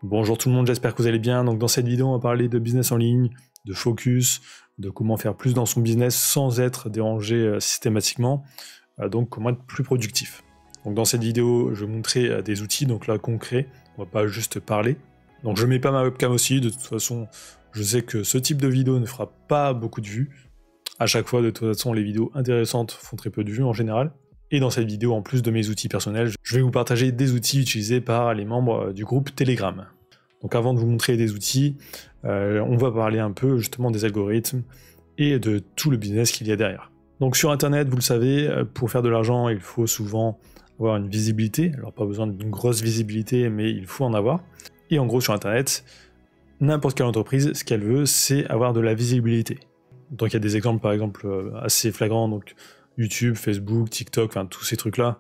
Bonjour tout le monde, j'espère que vous allez bien. Donc dans cette vidéo, on va parler de business en ligne, de focus, de comment faire plus dans son business sans être dérangé systématiquement, donc comment être plus productif. Donc dans cette vidéo, je vais vous montrer des outils, donc là concrets, on va pas juste parler. Donc je mets pas ma webcam aussi, de toute façon, je sais que ce type de vidéo ne fera pas beaucoup de vues. À chaque fois, de toute façon, les vidéos intéressantes font très peu de vues en général. Et dans cette vidéo, en plus de mes outils personnels, je vais vous partager des outils utilisés par les membres du groupe Telegram. Donc avant de vous montrer des outils, on va parler un peu justement des algorithmes et de tout le business qu'il y a derrière. Donc sur Internet, vous le savez, pour faire de l'argent, il faut souvent avoir une visibilité. Alors pas besoin d'une grosse visibilité, mais il faut en avoir. Et en gros, sur Internet, n'importe quelle entreprise, ce qu'elle veut, c'est avoir de la visibilité. Donc il y a des exemples, par exemple, assez flagrants, donc YouTube, Facebook, TikTok, enfin tous ces trucs-là.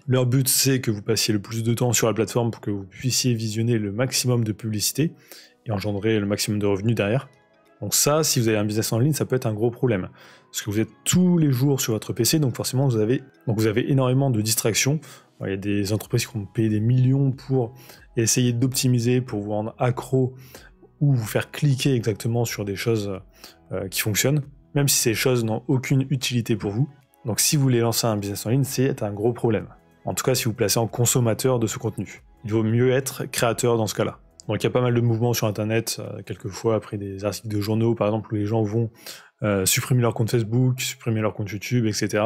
Leur but, c'est que vous passiez le plus de temps sur la plateforme pour que vous puissiez visionner le maximum de publicité et engendrer le maximum de revenus derrière. Donc ça, si vous avez un business en ligne, ça peut être un gros problème. Parce que vous êtes tous les jours sur votre PC, donc forcément, vous avez énormément de distractions. Alors, il y a des entreprises qui vont payer des millions pour essayer d'optimiser, pour vous rendre accro ou vous faire cliquer exactement sur des choses qui fonctionnent, même si ces choses n'ont aucune utilité pour vous. Donc si vous voulez lancer un business en ligne, c'est un gros problème. En tout cas, si vous placez en consommateur de ce contenu. Il vaut mieux être créateur dans ce cas-là. Donc il y a pas mal de mouvements sur Internet, quelquefois après des articles de journaux, par exemple, où les gens vont supprimer leur compte Facebook, supprimer leur compte YouTube, etc.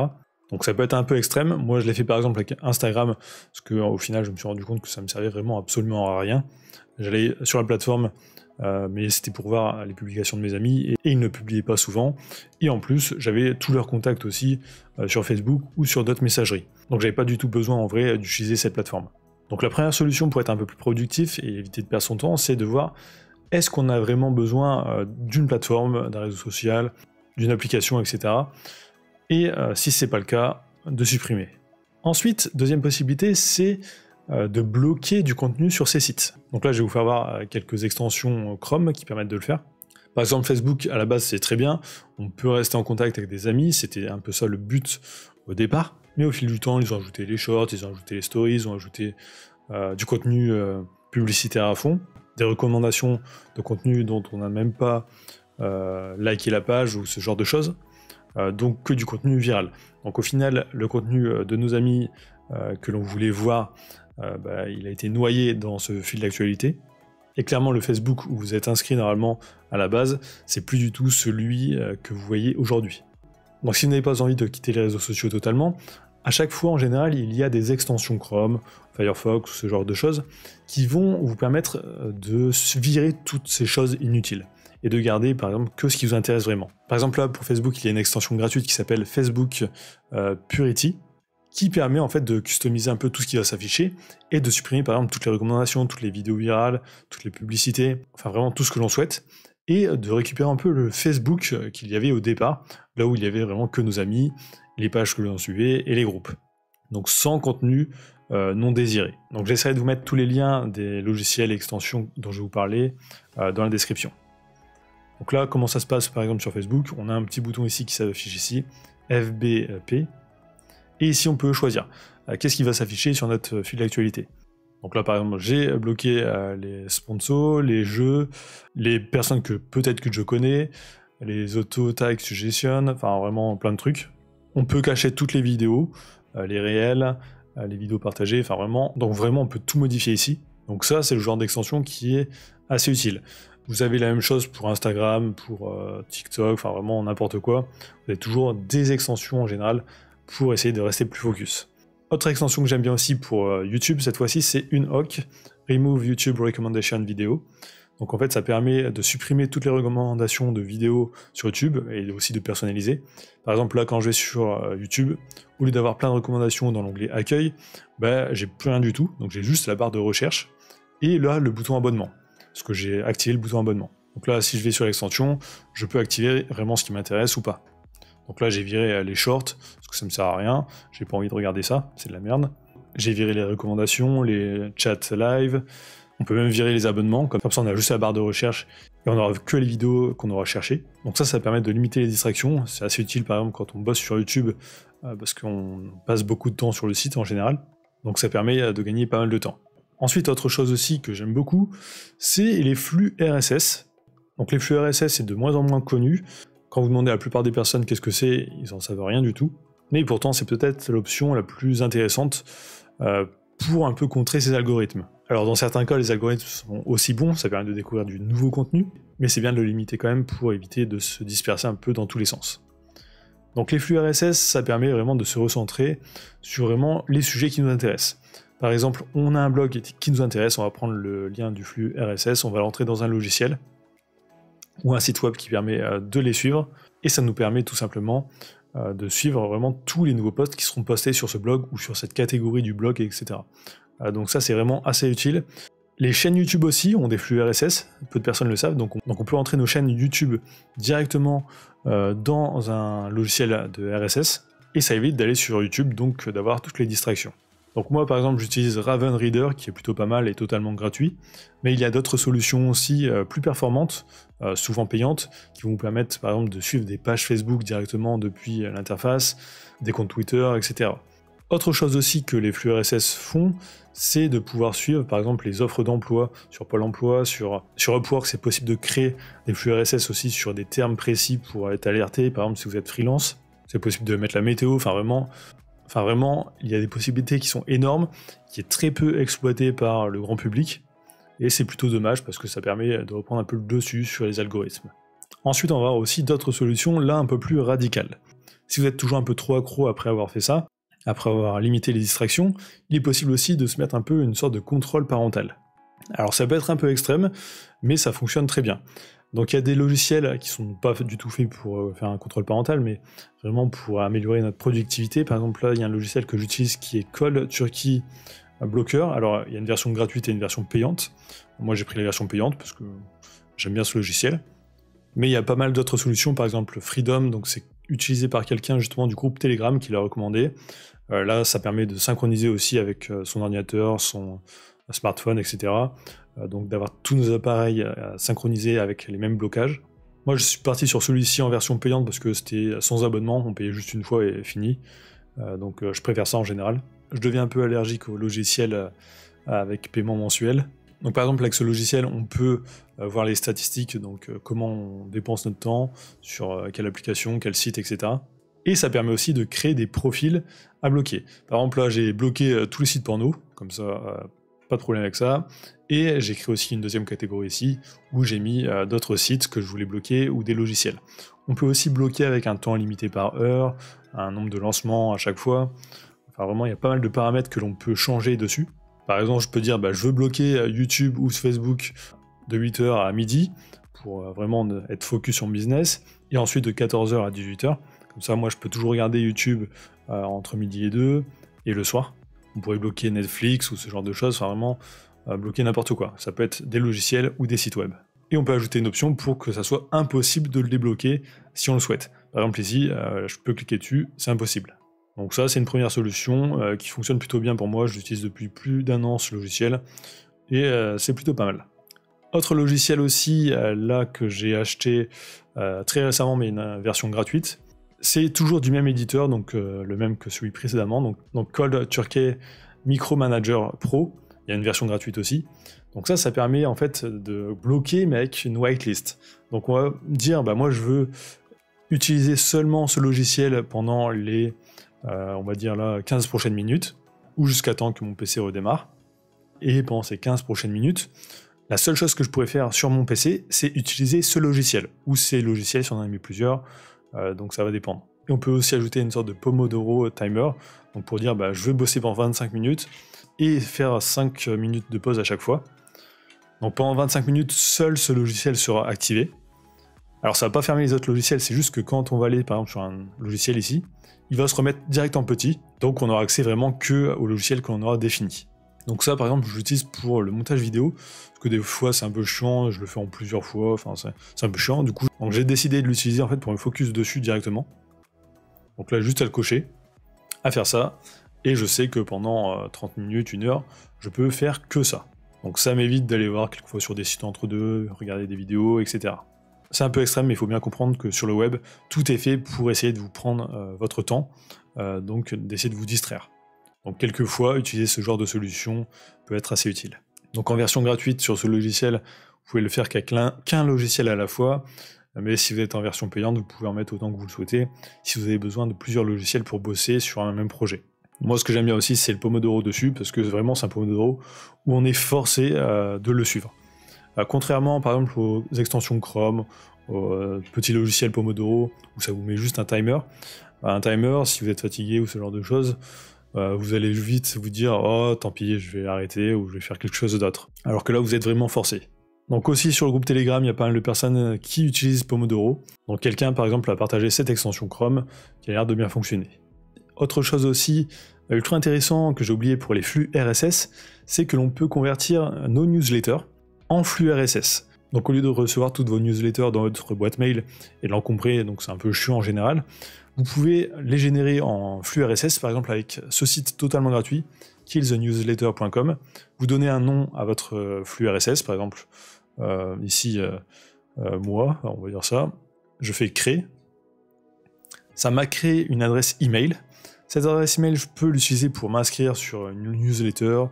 Donc ça peut être un peu extrême. Moi, je l'ai fait par exemple avec Instagram, parce qu'au final, je me suis rendu compte que ça me servait vraiment absolument à rien. J'allais sur la plateforme, mais c'était pour voir les publications de mes amis, et ils ne publiaient pas souvent. Et en plus, j'avais tous leurs contacts aussi sur Facebook ou sur d'autres messageries. Donc j'avais pas du tout besoin en vrai d'utiliser cette plateforme. Donc la première solution pour être un peu plus productif et éviter de perdre son temps, c'est de voir est-ce qu'on a vraiment besoin d'une plateforme, d'un réseau social, d'une application, etc. Et si c'est pas le cas, de supprimer. Ensuite, deuxième possibilité, c'est de bloquer du contenu sur ces sites. Donc là, je vais vous faire voir quelques extensions Chrome qui permettent de le faire. Par exemple, Facebook, à la base, c'est très bien. On peut rester en contact avec des amis. C'était un peu ça le but au départ. Mais au fil du temps, ils ont ajouté les shorts, ils ont ajouté les stories, ils ont ajouté du contenu publicitaire à fond, des recommandations de contenu dont on n'a même pas liké la page ou ce genre de choses. Donc que du contenu viral. Donc au final, le contenu de nos amis que l'on voulait voir, il a été noyé dans ce fil d'actualité. Et clairement, le Facebook où vous êtes inscrit normalement à la base, c'est plus du tout celui que vous voyez aujourd'hui. Donc si vous n'avez pas envie de quitter les réseaux sociaux totalement, à chaque fois en général, il y a des extensions Chrome, Firefox, ce genre de choses, qui vont vous permettre de virer toutes ces choses inutiles et de garder par exemple que ce qui vous intéresse vraiment. Par exemple là, pour Facebook, il y a une extension gratuite qui s'appelle Facebook Purity, qui permet en fait de customiser un peu tout ce qui va s'afficher et de supprimer par exemple toutes les recommandations, toutes les vidéos virales, toutes les publicités, enfin vraiment tout ce que l'on souhaite, et de récupérer un peu le Facebook qu'il y avait au départ, là où il y avait vraiment que nos amis, les pages que l'on suivait et les groupes. Donc sans contenu non désiré. Donc j'essaierai de vous mettre tous les liens des logiciels et extensions dont je vais vous parler dans la description. Donc là, comment ça se passe par exemple sur Facebook? On a un petit bouton ici qui s'affiche ici, FBP, et ici on peut choisir qu'est-ce qui va s'afficher sur notre fil d'actualité. Donc là par exemple j'ai bloqué les sponsors, les jeux, les personnes que peut-être que je connais, les auto-tag suggestions, enfin vraiment plein de trucs. On peut cacher toutes les vidéos, les réels, les vidéos partagées, enfin vraiment, donc vraiment on peut tout modifier ici. Donc ça c'est le genre d'extension qui est assez utile. Vous avez la même chose pour Instagram, pour TikTok, enfin vraiment n'importe quoi. Vous avez toujours des extensions en général pour essayer de rester plus focus. Autre extension que j'aime bien aussi pour YouTube, cette fois-ci, c'est Unhook, Remove YouTube Recommendation Video. Donc en fait, ça permet de supprimer toutes les recommandations de vidéos sur YouTube et aussi de personnaliser. Par exemple, là, quand je vais sur YouTube, au lieu d'avoir plein de recommandations dans l'onglet Accueil, j'ai plus rien du tout. Donc j'ai juste la barre de recherche et là, le bouton abonnement, parce que j'ai activé le bouton abonnement. Donc là, si je vais sur l'extension, je peux activer vraiment ce qui m'intéresse ou pas. Donc là, j'ai viré les shorts, parce que ça me sert à rien, j'ai pas envie de regarder ça, c'est de la merde. J'ai viré les recommandations, les chats live, on peut même virer les abonnements, comme ça on a juste la barre de recherche, et on n'aura que les vidéos qu'on aura cherchées. Donc ça permet de limiter les distractions, c'est assez utile par exemple quand on bosse sur YouTube, parce qu'on passe beaucoup de temps sur le site en général, donc ça permet de gagner pas mal de temps. Ensuite, autre chose aussi que j'aime beaucoup, c'est les flux RSS. Donc les flux RSS, c'est de moins en moins connu. Quand vous demandez à la plupart des personnes qu'est-ce que c'est, ils en savent rien du tout. Mais pourtant, c'est peut-être l'option la plus intéressante pour un peu contrer ces algorithmes. Alors dans certains cas, les algorithmes sont aussi bons, ça permet de découvrir du nouveau contenu, mais c'est bien de le limiter quand même pour éviter de se disperser un peu dans tous les sens. Donc les flux RSS, ça permet vraiment de se recentrer sur vraiment les sujets qui nous intéressent. Par exemple, on a un blog qui nous intéresse, on va prendre le lien du flux RSS, on va l'entrer dans un logiciel ou un site web qui permet de les suivre, et ça nous permet tout simplement de suivre vraiment tous les nouveaux posts qui seront postés sur ce blog ou sur cette catégorie du blog, etc. Donc ça c'est vraiment assez utile. Les chaînes YouTube aussi ont des flux RSS, peu de personnes le savent, donc on peut entrer nos chaînes YouTube directement dans un logiciel de RSS, et ça évite d'aller sur YouTube, donc d'avoir toutes les distractions. Donc moi par exemple j'utilise Raven Reader qui est plutôt pas mal et totalement gratuit, mais il y a d'autres solutions aussi plus performantes, souvent payantes, qui vont vous permettre par exemple de suivre des pages Facebook directement depuis l'interface, des comptes Twitter, etc. Autre chose aussi que les flux RSS font, c'est de pouvoir suivre par exemple les offres d'emploi sur Pôle emploi, sur Upwork, c'est possible de créer des flux RSS aussi sur des termes précis pour être alerté, par exemple si vous êtes freelance, c'est possible de mettre la météo, enfin vraiment, il y a des possibilités qui sont énormes, qui est très peu exploité par le grand public, et c'est plutôt dommage parce que ça permet de reprendre un peu le dessus sur les algorithmes. Ensuite, on va avoir aussi d'autres solutions, là un peu plus radicales. Si vous êtes toujours un peu trop accro après avoir fait ça, après avoir limité les distractions, il est possible aussi de se mettre un peu une sorte de contrôle parental. Alors ça peut être un peu extrême, mais ça fonctionne très bien. Donc il y a des logiciels qui sont pas du tout faits pour faire un contrôle parental, mais vraiment pour améliorer notre productivité. Par exemple là, il y a un logiciel que j'utilise qui est Cold Turkey Blocker. Alors il y a une version gratuite et une version payante. Moi j'ai pris la version payante parce que j'aime bien ce logiciel. Mais il y a pas mal d'autres solutions, par exemple Freedom, donc c'est utilisé par quelqu'un justement du groupe Telegram qui l'a recommandé. Là ça permet de synchroniser aussi avec son ordinateur, son smartphone, etc. Donc d'avoir tous nos appareils synchronisés avec les mêmes blocages. Moi je suis parti sur celui-ci en version payante parce que c'était sans abonnement, on payait juste une fois et fini. Donc je préfère ça en général. Je deviens un peu allergique au logiciel avec paiement mensuel. Donc par exemple avec ce logiciel on peut voir les statistiques, donc comment on dépense notre temps, sur quelle application, quel site, etc. Et ça permet aussi de créer des profils à bloquer. Par exemple là j'ai bloqué tous les sites porno, comme ça pas de problème avec ça. Et j'ai créé aussi une deuxième catégorie ici, où j'ai mis d'autres sites que je voulais bloquer ou des logiciels. On peut aussi bloquer avec un temps limité par heure, un nombre de lancements à chaque fois. Enfin vraiment, il y a pas mal de paramètres que l'on peut changer dessus. Par exemple, je peux dire, je veux bloquer YouTube ou Facebook de 8h à midi, pour vraiment être focus sur mon business, et ensuite de 14h à 18h. Comme ça, moi, je peux toujours regarder YouTube entre midi et 2, et le soir. On pourrait bloquer Netflix ou ce genre de choses, enfin vraiment bloquer n'importe quoi. Ça peut être des logiciels ou des sites web. Et on peut ajouter une option pour que ça soit impossible de le débloquer si on le souhaite. Par exemple ici, je peux cliquer dessus, c'est impossible. Donc ça, c'est une première solution qui fonctionne plutôt bien pour moi. Je l'utilise depuis plus d'1 an ce logiciel, et c'est plutôt pas mal. Autre logiciel aussi, là que j'ai acheté très récemment, mais une version gratuite, c'est toujours du même éditeur, donc le même que celui précédemment, donc Cold Turkey Micromanager Pro. Il y a une version gratuite aussi. Donc ça permet en fait de bloquer, mais avec une whitelist. Donc on va dire, moi je veux utiliser seulement ce logiciel pendant les, on va dire là, 15 prochaines minutes, ou jusqu'à temps que mon PC redémarre. Et pendant ces 15 prochaines minutes, la seule chose que je pourrais faire sur mon PC, c'est utiliser ce logiciel, ou ces logiciels si on en a mis plusieurs, donc ça va dépendre. Et on peut aussi ajouter une sorte de Pomodoro timer, donc pour dire je veux bosser pendant 25 minutes, et faire 5 minutes de pause à chaque fois. Donc pendant 25 minutes, seul ce logiciel sera activé. Alors ça va pas fermer les autres logiciels, c'est juste que quand on va aller par exemple sur un logiciel ici, il va se remettre direct en petit, donc on aura accès vraiment que au logiciel qu'on aura défini. Donc ça par exemple je l'utilise pour le montage vidéo, parce que des fois c'est un peu chiant, je le fais en plusieurs fois, enfin c'est un peu chiant, du coup donc j'ai décidé de l'utiliser en fait pour me focus dessus directement. Donc là juste à le cocher, à faire ça, et je sais que pendant 30 minutes, 1 heure, je peux faire que ça. Donc ça m'évite d'aller voir quelquefois sur des sites entre deux, regarder des vidéos, etc. C'est un peu extrême, mais il faut bien comprendre que sur le web, tout est fait pour essayer de vous prendre votre temps, donc d'essayer de vous distraire. Donc quelquefois, utiliser ce genre de solution peut être assez utile. Donc en version gratuite sur ce logiciel, vous pouvez le faire qu'un logiciel à la fois, mais si vous êtes en version payante, vous pouvez en mettre autant que vous le souhaitez, si vous avez besoin de plusieurs logiciels pour bosser sur un même projet. Moi, ce que j'aime bien aussi, c'est le Pomodoro dessus, parce que vraiment, c'est un Pomodoro où on est forcé de le suivre. Contrairement, par exemple, aux extensions Chrome, aux petits logiciels Pomodoro, où ça vous met juste un timer. Un timer, si vous êtes fatigué ou ce genre de choses, vous allez vite vous dire « Oh, tant pis, je vais arrêter ou je vais faire quelque chose d'autre ». Alors que là, vous êtes vraiment forcé. Donc aussi, sur le groupe Telegram, il y a pas mal de personnes qui utilisent Pomodoro. Donc quelqu'un, par exemple, a partagé cette extension Chrome qui a l'air de bien fonctionner. Autre chose aussi, ultra intéressant, que j'ai oublié pour les flux RSS, c'est que l'on peut convertir nos newsletters en flux RSS. Donc au lieu de recevoir toutes vos newsletters dans votre boîte mail et de l'encombrer, donc c'est un peu chiant en général, vous pouvez les générer en flux RSS, par exemple avec ce site totalement gratuit, killthenewsletter.com. Vous donnez un nom à votre flux RSS, par exemple, ici, moi, on va dire ça, je fais créer. Ça m'a créé une adresse email. Cette adresse email, je peux l'utiliser pour m'inscrire sur une newsletter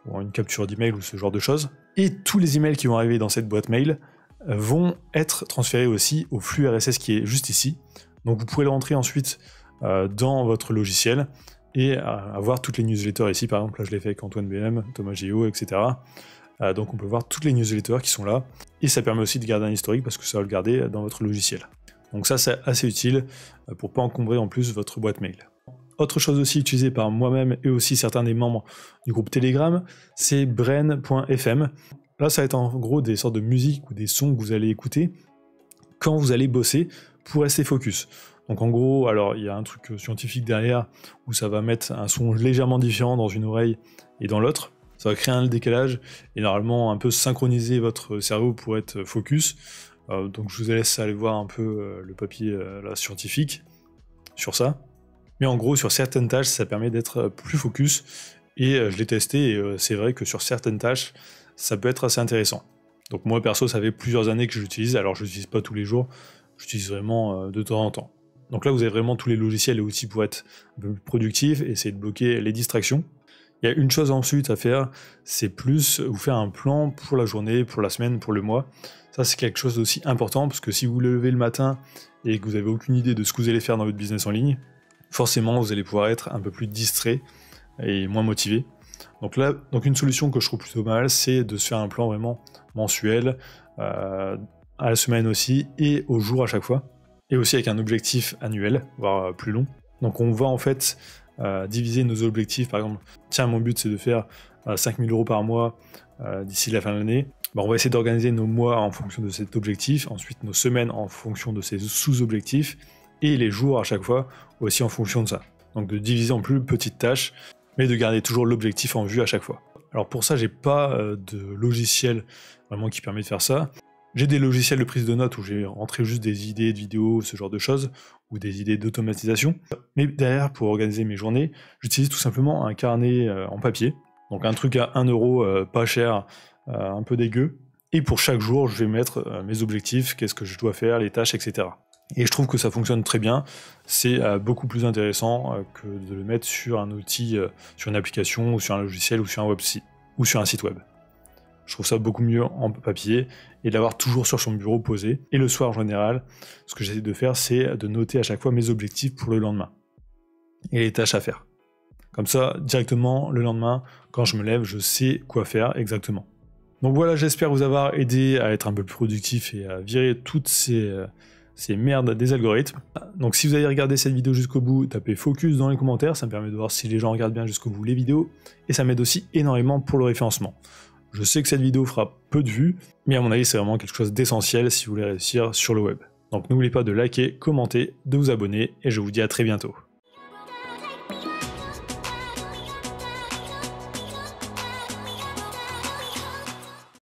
ou une capture d'email ou ce genre de choses. Et tous les emails qui vont arriver dans cette boîte mail vont être transférés aussi au flux RSS qui est juste ici. Donc vous pourrez le rentrer ensuite dans votre logiciel et avoir toutes les newsletters ici. Par exemple, là je l'ai fait avec Antoine BM, Thomas Géo, etc. Donc on peut voir toutes les newsletters qui sont là. Et ça permet aussi de garder un historique parce que ça va le garder dans votre logiciel. Donc ça c'est assez utile pour ne pas encombrer en plus votre boîte mail. Autre chose aussi utilisée par moi-même et aussi certains des membres du groupe Telegram, c'est brain.fm. Là, ça va être en gros des sortes de musique ou des sons que vous allez écouter quand vous allez bosser pour rester focus. Donc en gros, alors il y a un truc scientifique derrière où ça va mettre un son légèrement différent dans une oreille et dans l'autre. Ça va créer un décalage et normalement un peu synchroniser votre cerveau pour être focus. Donc je vous laisse aller voir un peu le papier là, scientifique sur ça. Mais en gros, sur certaines tâches, ça permet d'être plus focus. Et je l'ai testé, et c'est vrai que sur certaines tâches, ça peut être assez intéressant. Donc moi, perso, ça fait plusieurs années que je l'utilise. Alors, je l'utilise pas tous les jours, j'utilise vraiment de temps en temps. Donc là, vous avez vraiment tous les logiciels et outils pour être un peu plus productif et essayer de bloquer les distractions. Il y a une chose ensuite à faire, c'est plus vous faire un plan pour la journée, pour la semaine, pour le mois. Ça, c'est quelque chose d'aussi important, parce que si vous vous levez le matin et que vous n'avez aucune idée de ce que vous allez faire dans votre business en ligne, forcément, vous allez pouvoir être un peu plus distrait et moins motivé. Donc là, une solution que je trouve plutôt mal, c'est de se faire un plan vraiment mensuel, à la semaine aussi, et au jour à chaque fois. Et aussi avec un objectif annuel, voire plus long. Donc on va en fait diviser nos objectifs. Par exemple, tiens, mon but c'est de faire 5 000 € par mois d'ici la fin de l'année. On va essayer d'organiser nos mois en fonction de cet objectif, ensuite nos semaines en fonction de ces sous-objectifs, et les jours à chaque fois aussi en fonction de ça. Donc de diviser en plus petites tâches, mais de garder toujours l'objectif en vue à chaque fois. Alors pour ça, j'ai pas de logiciel vraiment qui permet de faire ça. J'ai des logiciels de prise de notes où j'ai rentré juste des idées de vidéos, ce genre de choses, ou des idées d'automatisation. Mais derrière, pour organiser mes journées, j'utilise tout simplement un carnet en papier. Donc un truc à 1 €, pas cher, un peu dégueu. Et pour chaque jour, je vais mettre mes objectifs, qu'est-ce que je dois faire, les tâches, etc. Et je trouve que ça fonctionne très bien. C'est beaucoup plus intéressant que de le mettre sur un outil, sur une application, ou sur un logiciel, ou sur un site web. Je trouve ça beaucoup mieux en papier, et de l'avoir toujours sur son bureau posé. Et le soir en général, ce que j'essaie de faire, c'est de noter à chaque fois mes objectifs pour le lendemain. Et les tâches à faire. Comme ça, directement, le lendemain, quand je me lève, je sais quoi faire exactement. Donc voilà, j'espère vous avoir aidé à être un peu plus productif et à virer toutes ces merdes des algorithmes. Donc si vous avez regardé cette vidéo jusqu'au bout, tapez focus dans les commentaires, ça me permet de voir si les gens regardent bien jusqu'au bout les vidéos, et ça m'aide aussi énormément pour le référencement. Je sais que cette vidéo fera peu de vues, mais à mon avis c'est vraiment quelque chose d'essentiel si vous voulez réussir sur le web. Donc n'oubliez pas de liker, commenter, de vous abonner, et je vous dis à très bientôt.